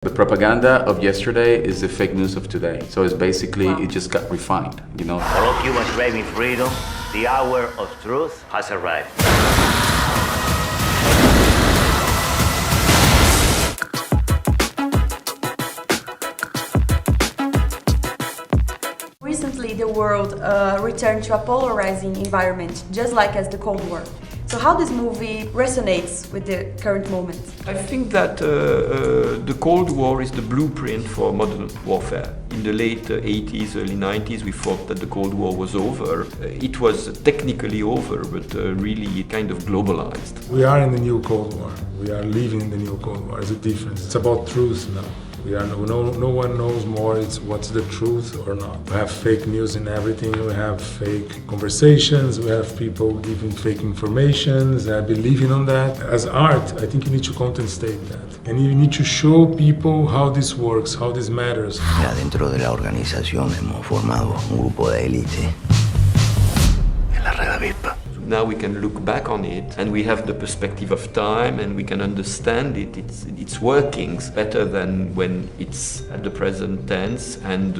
The propaganda of yesterday is the fake news of today. So it's basically, it just got refined, you know. For all humans craving freedom, the hour of truth has arrived. Recently, the world returned to a polarizing environment, just like as the Cold War. So how this movie resonates with the current moment? I think that the Cold War is the blueprint for modern warfare. In the late 80s, early 90s, we thought that the Cold War was over. It was technically over, but really kind of globalized. We are in the new Cold War. We are living in the new Cold War. It's a difference. It's about truth now. No one knows more what's the truth or not. We have fake news in everything. We have fake conversations. We have people giving fake informations, believing on that. As art, I think you need to content state that. And you need to show people how this works, how this matters. Ya dentro de la organización hemos formado un grupo de élite en la Rede Vespa. Now we can look back on it and we have the perspective of time and we can understand its workings better than when it's at the present tense and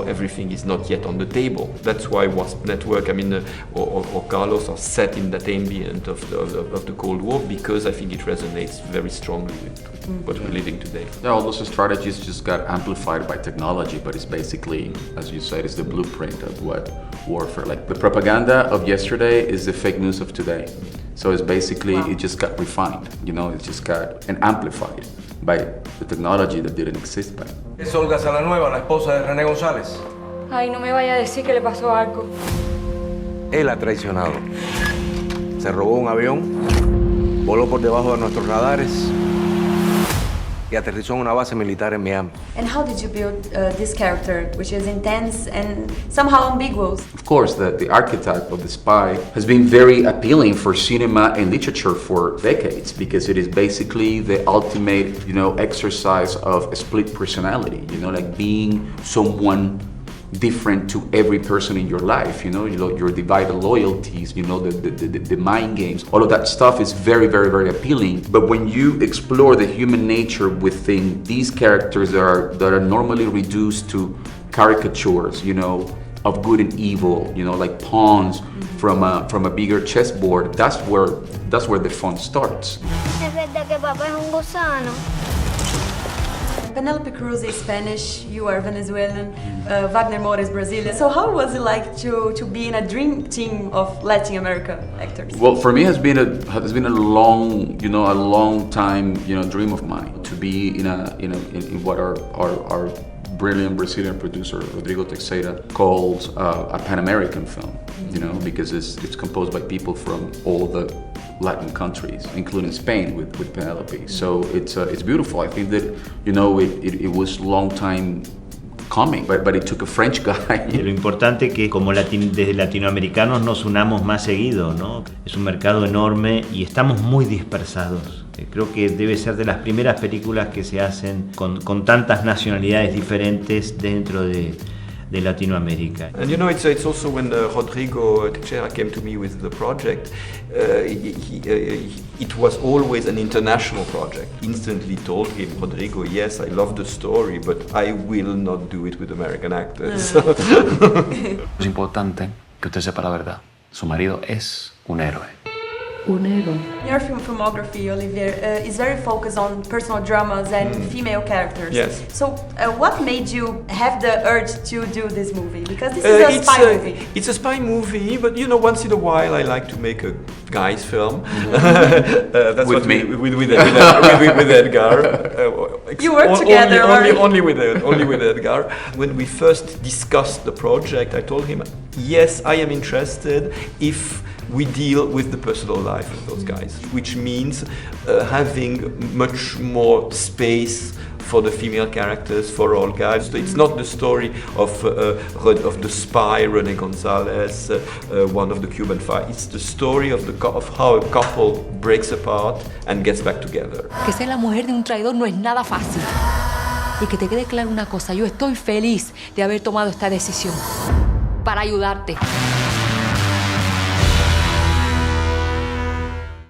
everything is not yet on the table. That's why Wasp Network, or Carlos are set in that ambient of the Cold War, because I think it resonates very strongly with what we're living today. Yeah, all those strategies just got amplified by technology, but it's basically, as you said, it's the blueprint of what warfare, like the propaganda of yesterday is the fake news of today. So it's basically, it just got refined, it just got amplified by the technology that didn't exist back. Es Olga Salanueva, la esposa de René González. Ay, no me vaya a decir que le pasó algo. Él ha traicionado. Se robó un avión, voló por debajo de nuestros radares y aterrizó en una base militar en Miami. And how did you build this character, which is intense and somehow ambiguous? Of course, the archetype of the spy has been very appealing for cinema and literature for decades, because it is basically the ultimate, exercise of a split personality, like being someone different to every person in your life, your divided loyalties, the mind games, all of that stuff is very, very, very appealing. But when you explore the human nature within these characters that are normally reduced to caricatures, of good and evil, like pawns from a bigger chessboard, that's where the fun starts. Es verdad que papá es un gusano. Penélope Cruz is Spanish, you are Venezuelan, Wagner Moura is Brazilian. So how was it like to be in a dream team of Latin America actors? Well, for me, has been a long, a long time, dream of mine to be in what our brilliant Brazilian producer Rodrigo Teixeira calls a Pan-American film, because it's composed by people from all the Latin countries, including Spain with Penelope. So it's beautiful. I think that it was long time coming, but it took a French guy. Lo importante es que como desde latinoamericanos nos unamos más seguido, ¿no? Es un mercado enorme y estamos muy dispersados. Creo que debe ser de las primeras películas que se hacen con tantas nacionalidades diferentes dentro de Latinoamérica. And it's also when Rodrigo Teixeira came to me with the project, it was always an international project. Instantly told him, Rodrigo, yes, I love the story, but I will not do it with American actors. Es importante que usted sepa la verdad. Su marido es un héroe. Un héroe. Your filmography, Olivier, is very focused on personal dramas and female characters. Yes. So, what made you have the urge to do this movie? Because this is a spy movie. It's a spy movie, but once in a while I like to make a guy's film. That's with me, with Édgar. You work together, only with Édgar. When we first discussed the project, I told him, yes, I am interested if we deal with the personal life of those guys, which means having much more space for the female characters, for all guys. It's not the story of the spy René González, one of the Cuban five. It's the story of how a couple breaks apart and gets back together. Que ser la mujer de un traidor no es nada fácil. Y que te quede clara una cosa, yo estoy feliz de haber tomado esta decisión para ayudarte.